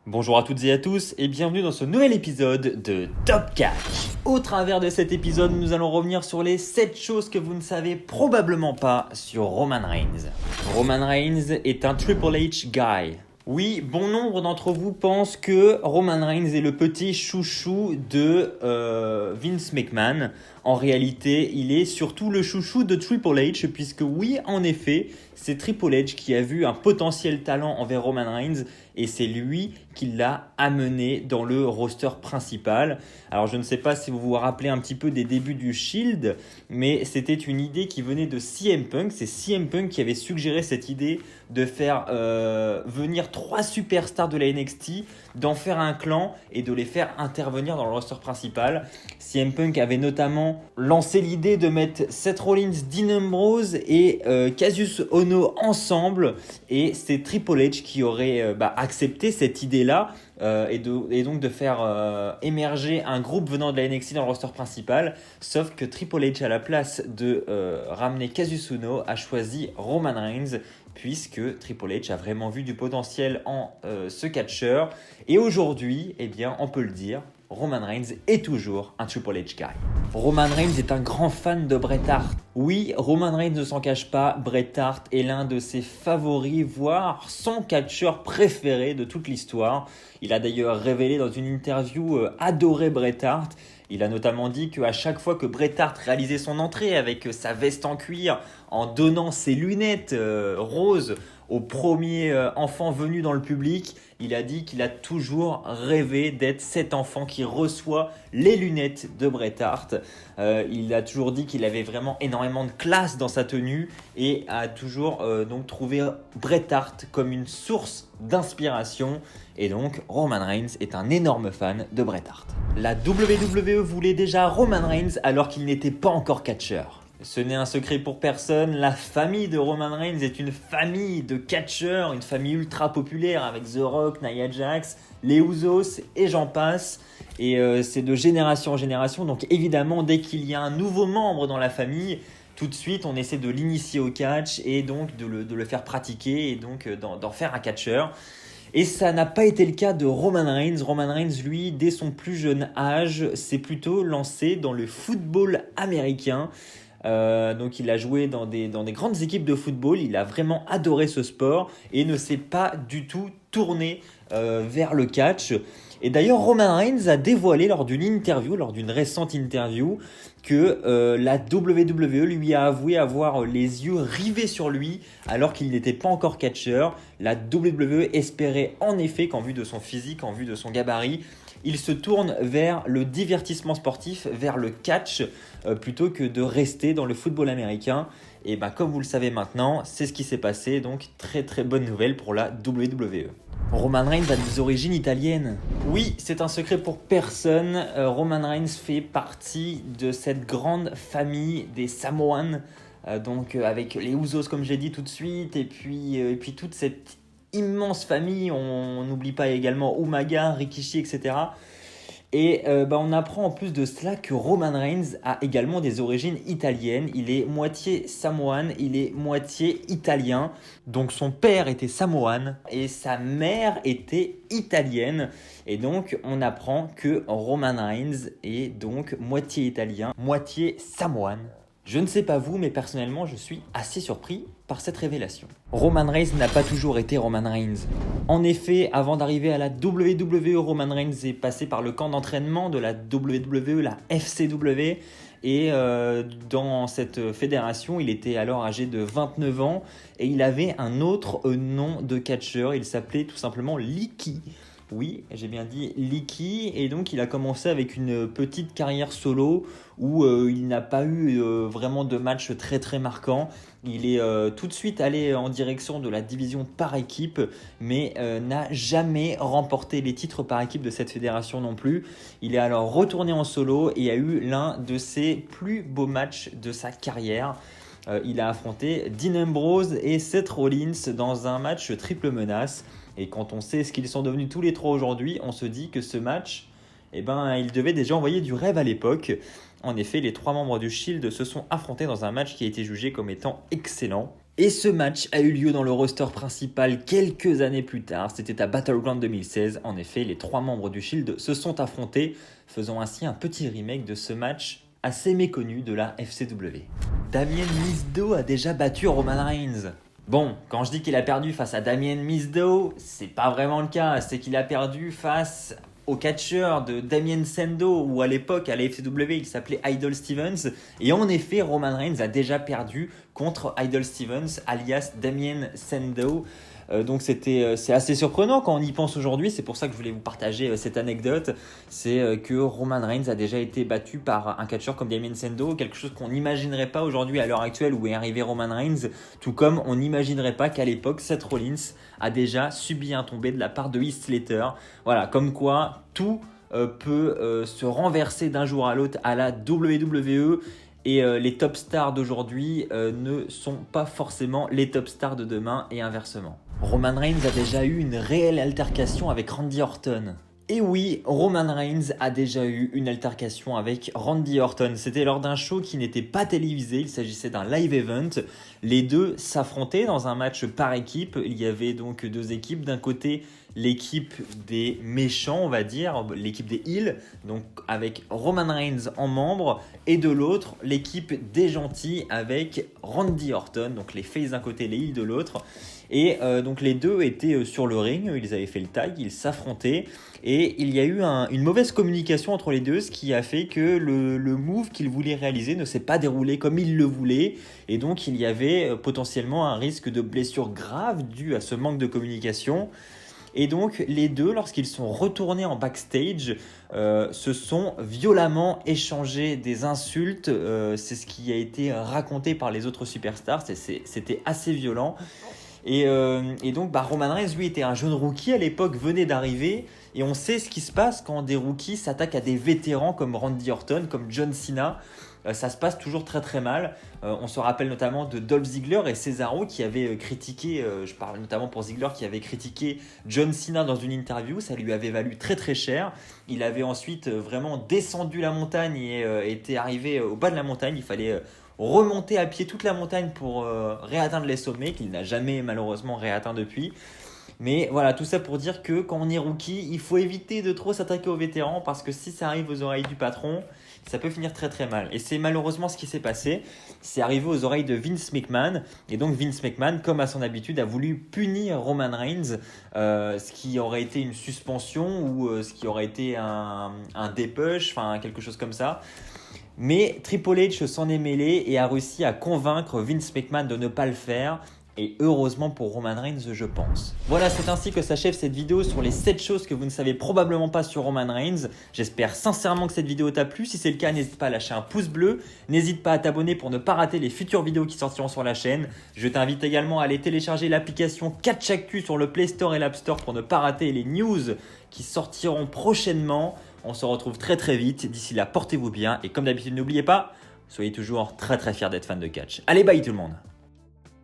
Bonjour à toutes et à tous et bienvenue dans ce nouvel épisode de Top Catch. Au travers de cet épisode, nous allons revenir sur les 7 choses que vous ne savez probablement pas sur Roman Reigns. Roman Reigns est un Triple H guy. Oui, bon nombre d'entre vous pensent que Roman Reigns est le petit chouchou de Vince McMahon. En réalité, il est surtout le chouchou de Triple H, puisque oui, en effet, c'est Triple H qui a vu un potentiel talent envers Roman Reigns et c'est lui qui l'a amené dans le roster principal. Alors je ne sais pas si vous vous rappelez un petit peu des débuts du Shield, mais c'était une idée qui venait de CM Punk. C'est CM Punk qui avait suggéré cette idée de faire venir 3 superstars de la NXT, d'en faire un clan et de les faire intervenir dans le roster principal. CM Punk avait notamment lancé l'idée de mettre Seth Rollins, Dean Ambrose et Cassius Ohno ensemble, et c'est Triple H qui aurait accepté cette idée-là et donc de faire émerger un groupe venant de la NXT dans le roster principal, sauf que Triple H, à la place de ramener Cassius Ohno, a choisi Roman Reigns, puisque Triple H a vraiment vu du potentiel en ce catcheur. Et aujourd'hui, eh bien, on peut le dire, Roman Reigns est toujours un Triple H guy. Roman Reigns est un grand fan de Bret Hart. Oui, Roman Reigns ne s'en cache pas, Bret Hart est l'un de ses favoris, voire son catcheur préféré de toute l'histoire. Il a d'ailleurs révélé dans une interview adorer Bret Hart. Il a notamment dit qu'à chaque fois que Bret Hart réalisait son entrée avec sa veste en cuir, en donnant ses lunettes roses au premier enfant venu dans le public, il a dit qu'il a toujours rêvé d'être cet enfant qui reçoit les lunettes de Bret Hart. Il a toujours dit qu'il avait vraiment énormément de classe dans sa tenue et a toujours donc trouvé Bret Hart comme une source d'inspiration. Et donc Roman Reigns est un énorme fan de Bret Hart. La WWE voulait déjà Roman Reigns alors qu'il n'était pas encore catcheur. Ce n'est un secret pour personne, la famille de Roman Reigns est une famille de catcheurs, une famille ultra populaire avec The Rock, Nia Jax, les Usos et j'en passe. Et c'est de génération en génération, donc évidemment dès qu'il y a un nouveau membre dans la famille, tout de suite on essaie de l'initier au catch et donc de le faire pratiquer et donc d'en faire un catcheur. Et ça n'a pas été le cas de Roman Reigns. Roman Reigns, lui, dès son plus jeune âge, s'est plutôt lancé dans le football américain. Donc il a joué dans des grandes équipes de football, il a vraiment adoré ce sport et ne s'est pas du tout tourné vers le catch. Et d'ailleurs Roman Reigns a dévoilé lors d'une récente interview, que la WWE lui a avoué avoir les yeux rivés sur lui alors qu'il n'était pas encore catcheur. La WWE espérait en effet qu'en vue de son physique, en vue de son gabarit, il se tourne vers le divertissement sportif, vers le catch, plutôt que de rester dans le football américain. Et comme vous le savez maintenant, c'est ce qui s'est passé, donc très très bonne nouvelle pour la WWE. Roman Reigns a des origines italiennes. Oui, c'est un secret pour personne, Roman Reigns fait partie de cette grande famille des Samoans, avec les Usos comme j'ai dit tout de suite, et puis toute cette immense famille, on n'oublie pas également Umaga, Rikishi, etc. Et on apprend en plus de cela que Roman Reigns a également des origines italiennes. Il est moitié samoan, il est moitié italien. Donc son père était samoan et sa mère était italienne. Et donc on apprend que Roman Reigns est donc moitié italien, moitié samoan. Je ne sais pas vous, mais personnellement, je suis assez surpris par cette révélation. Roman Reigns n'a pas toujours été Roman Reigns. En effet, avant d'arriver à la WWE, Roman Reigns est passé par le camp d'entraînement de la WWE, la FCW. Et dans cette fédération, il était alors âgé de 29 ans et il avait un autre nom de catcheur. Il s'appelait tout simplement Leaky. Oui, j'ai bien dit Leaky, et donc il a commencé avec une petite carrière solo où il n'a pas eu vraiment de match très très marquant. Il est tout de suite allé en direction de la division par équipe, mais n'a jamais remporté les titres par équipe de cette fédération non plus. Il est alors retourné en solo et a eu l'un de ses plus beaux matchs de sa carrière. Il a affronté Dean Ambrose et Seth Rollins dans un match triple menace. Et quand on sait ce qu'ils sont devenus tous les trois aujourd'hui, on se dit que ce match, il devait déjà envoyer du rêve à l'époque. En effet, les 3 membres du Shield se sont affrontés dans un match qui a été jugé comme étant excellent. Et ce match a eu lieu dans le roster principal quelques années plus tard, c'était à Battleground 2016. En effet, les 3 membres du Shield se sont affrontés, faisant ainsi un petit remake de ce match assez méconnu de la FCW. Damien Mizdow a déjà battu Roman Reigns. Bon, quand je dis qu'il a perdu face à Damien Mizdow, c'est pas vraiment le cas, c'est qu'il a perdu face au catcheur de Damien Sandow, ou à l'époque à la FCW il s'appelait Idol Stevens, et en effet Roman Reigns a déjà perdu contre Idol Stevens alias Damien Sandow. Donc c'est assez surprenant quand on y pense aujourd'hui, c'est pour ça que je voulais vous partager cette anecdote, c'est que Roman Reigns a déjà été battu par un catcheur comme Damien Sandow, quelque chose qu'on n'imaginerait pas aujourd'hui à l'heure actuelle où est arrivé Roman Reigns, tout comme on n'imaginerait pas qu'à l'époque Seth Rollins a déjà subi un tombé de la part de Heath Slater. Voilà, comme quoi tout peut se renverser d'un jour à l'autre à la WWE. Et les top stars d'aujourd'hui ne sont pas forcément les top stars de demain et inversement. Roman Reigns a déjà eu une réelle altercation avec Randy Orton. Et oui, Roman Reigns a déjà eu une altercation avec Randy Orton. C'était lors d'un show qui n'était pas télévisé, il s'agissait d'un live event. Les deux s'affrontaient dans un match par équipe. Il y avait donc 2 équipes. D'un côté, l'équipe des méchants, on va dire, l'équipe des heels, donc avec Roman Reigns en membre, et de l'autre, l'équipe des gentils avec Randy Orton, donc les faces d'un côté, les heels de l'autre. Et donc les deux étaient sur le ring, ils avaient fait le tag, ils s'affrontaient et il y a eu une mauvaise communication entre les deux, ce qui a fait que le move qu'ils voulaient réaliser ne s'est pas déroulé comme ils le voulaient et donc il y avait potentiellement un risque de blessure grave dû à ce manque de communication. Et donc les deux, lorsqu'ils sont retournés en backstage, se sont violemment échangés des insultes. C'est ce qui a été raconté par les autres superstars, c'était assez violent. Et donc Roman Reigns, lui, était un jeune rookie à l'époque, venait d'arriver. Et on sait ce qui se passe quand des rookies s'attaquent à des vétérans comme Randy Orton, comme John Cena. Ça se passe toujours très très mal. On se rappelle notamment de Dolph Ziggler et Cesaro qui avaient critiqué, je parle notamment pour Ziggler, qui avait critiqué John Cena dans une interview. Ça lui avait valu très très cher. Il avait ensuite vraiment descendu la montagne et était arrivé au bas de la montagne. Il fallait remonter à pied toute la montagne pour réatteindre les sommets, qu'il n'a jamais malheureusement réatteint depuis. Mais voilà, tout ça pour dire que quand on est rookie, il faut éviter de trop s'attaquer aux vétérans parce que si ça arrive aux oreilles du patron, ça peut finir très très mal. Et c'est malheureusement ce qui s'est passé. C'est arrivé aux oreilles de Vince McMahon. Et donc Vince McMahon, comme à son habitude, a voulu punir Roman Reigns, ce qui aurait été une suspension ou ce qui aurait été un dépush, enfin quelque chose comme ça. Mais Triple H s'en est mêlé et a réussi à convaincre Vince McMahon de ne pas le faire. Et heureusement pour Roman Reigns, je pense. Voilà, c'est ainsi que s'achève cette vidéo sur les 7 choses que vous ne savez probablement pas sur Roman Reigns. J'espère sincèrement que cette vidéo t'a plu. Si c'est le cas, n'hésite pas à lâcher un pouce bleu. N'hésite pas à t'abonner pour ne pas rater les futures vidéos qui sortiront sur la chaîne. Je t'invite également à aller télécharger l'application Catch Actu sur le Play Store et l'App Store pour ne pas rater les news qui sortiront prochainement. On se retrouve très très vite. D'ici là, portez-vous bien. Et comme d'habitude, n'oubliez pas, soyez toujours très très fiers d'être fan de catch. Allez, bye tout le monde!